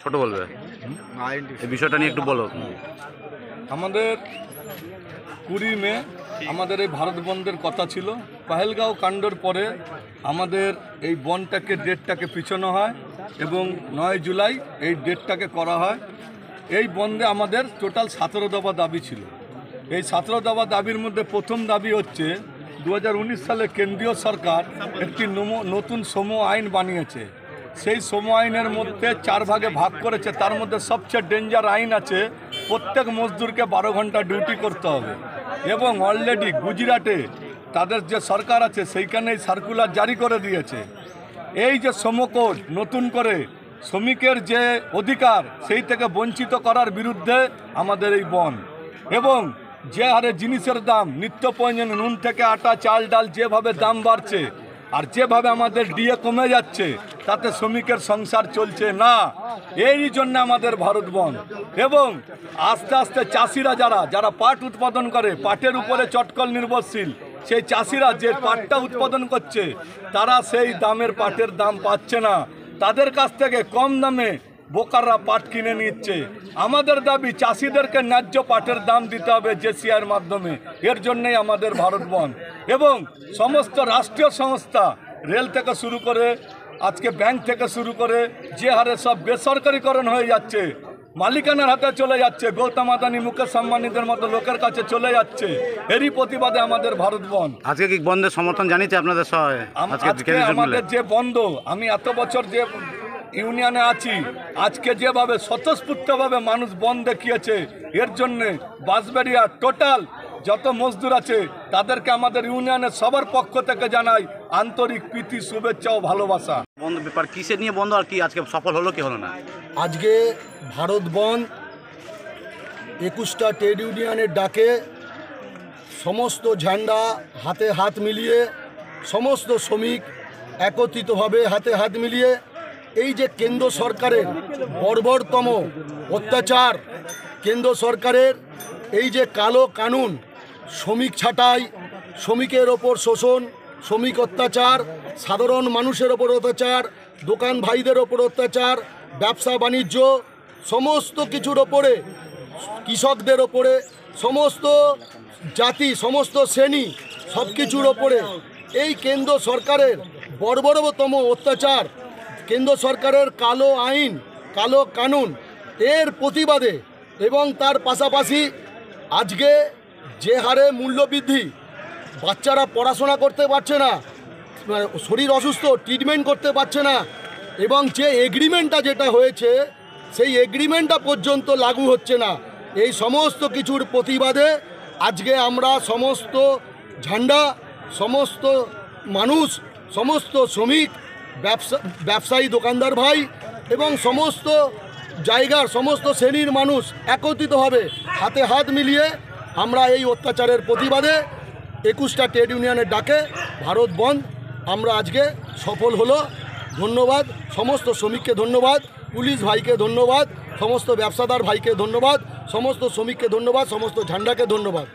ছোট বলবে, এই বিষয়টা নিয়ে একটু বলো। আমাদের 20 মে আমাদের এই ভারত বন্ধের কথা ছিল। পহেলগাঁও কাণ্ডর পরে আমাদের এই বনটাকে ডেটটাকে পিছানো হয় এবং 9 জুলাই এই ডেটটাকে করা হয়। এই বন্ধে আমাদের টোটাল 17 দফা দাবি ছিল। এই 17 দফা দাবির মধ্যে প্রথম দাবি হচ্ছে 2019 সালে কেন্দ্রীয় সরকার একটি নতুন শ্রম আইন বানিয়েছে। সেই শ্রম আইনের মধ্যে 4 ভাগে ভাগ করেছে। তার মধ্যে সবচেয়ে ডেঞ্জার আইন আছে, প্রত্যেক মজদুরকে 12 ঘন্টা ডিউটি করতে হবে। এবং অলরেডি গুজরাটে তাদের যে সরকার আছে সেইখানে সার্কুলার জারি করে দিয়েছে। এই যে শ্রমকোড নতুন করে শ্রমিকের যে অধিকার সেই থেকে বঞ্চিত করার বিরুদ্ধে আমাদের এই বন। এবং যে হারে জিনিসের দাম, নিত্য প্রয়োজনীয় নুন থেকে আটা, চাল, ডাল যেভাবে দাম বাড়ছে আর যেভাবে আমাদের ডিএ কমে যাচ্ছে তাতে শ্রমিকের সংসার চলছে না। এই জন্য আমাদের ভারত বন্ধ। এবং আস্তে আস্তে চাষিরা যারা পাট উৎপাদন করে, পাটের উপরে চটকল নির্ভরশীল, সেই চাষিরা যে পাটটা উৎপাদন করছে তারা সেই দামের পাটের দাম পাচ্ছে না। তাদের কাছ থেকে কম দামে বোকাররা পাট কিনে নিচ্ছে। আমাদের দাবি চাষিদেরকে ন্যায্য পাটের দাম দিতে হবে জেসিআইয়ের মাধ্যমে। এর জন্যই আমাদের ভারত বন্ধ। এবং সমস্ত রাষ্ট্রীয় সংস্থা, রেল থেকে শুরু করে আজকে ব্যাংক থেকে শুরু করে যে হারে সব বেসরকারিকরণ হয়ে যাচ্ছে, মালিকানার হাতে চলে যাচ্ছে, গৌতম আদানি, মুকেশ আম্বানিদের মতো লোকের কাছে চলে যাচ্ছে, এরই প্রতিবাদে আমাদের ভারত বন্ধ। আজকে কি বন্ধের সমর্থন জানিয়েছে আপনাদের সবাই? আজকে আমাদের যে বন্ধ, আমি এত বছর যে ইউনিয়নে আছি, আজকে যেভাবে স্বতঃস্ফূর্তভাবে মানুষ বন্ধ দেখিয়েছে, এর জন্যে বাঁশবেড়িয়া টোটাল যত মজদুর আছে তাদেরকে আমাদের ইউনিয়নের সবার পক্ষ থেকে জানাই আন্তরিক প্রীতি, শুভেচ্ছা ও ভালোবাসা। বন্ধ ব্যাপার কিসের নিয়ে বন্ধ, আর কি আজকে সফল হলো কি হলো না? আজকে ভারত বন্ধ 21টা ট্রেড ইউনিয়নের ডাকে সমস্ত ঝান্ডা হাতে হাত মিলিয়ে, সমস্ত শ্রমিক একত্রিতভাবে হাতে হাত মিলিয়ে এই যে কেন্দ্র সরকারের বর্বরতম অত্যাচার, কেন্দ্র সরকারের এই যে কালো কানুন, শ্রমিক ছাঁটাই, শ্রমিকের ওপর শোষণ, শ্রমিক অত্যাচার, সাধারণ মানুষের ওপর অত্যাচার, দোকান ভাইদের ওপর অত্যাচার, ব্যবসা বাণিজ্য, সমস্ত কিছুর ওপরে, কৃষকদের ওপরে, সমস্ত জাতি, সমস্ত শ্রেণী, সব কিছুর ওপরে এই কেন্দ্র সরকারের বর্বরতম অত্যাচার, কেন্দ্র সরকারের কালো আইন, কালো কানুন, এর প্রতিবাদে এবং তার পাশাপাশি আজকে যে হারে মূল্যবৃদ্ধি, বাচ্চারা পড়াশোনা করতে পারছে না, শরীর অসুস্থ, ট্রিটমেন্ট করতে পারছে না, এবং যে এগ্রিমেন্টটা যেটা হয়েছে সেই এগ্রিমেন্টটা পর্যন্ত লাগু হচ্ছে না, এই সমস্ত কিছুর প্রতিবাদে আজকে আমরা সমস্ত ঝান্ডা, সমস্ত মানুষ, সমস্ত শ্রমিক, ব্যবসায়ী, দোকানদার ভাই এবং সমস্ত জায়গার সমস্ত শ্রেণীর মানুষ একত্রিত হবে, হাতে হাত মিলিয়ে আমরা এই অত্যাচারের প্রতিবাদে 21টা ট্রেড ইউনিয়নের ডাকে ভারত বন্ধ আমরা আজকে সফল হলো। ধন্যবাদ সমস্ত শ্রমিককে, ধন্যবাদ পুলিশ ভাইকে, ধন্যবাদ সমস্ত ব্যবসাদার ভাইকে, ধন্যবাদ সমস্ত শ্রমিককে, ধন্যবাদ সমস্ত ঝান্ডাকে, ধন্যবাদ।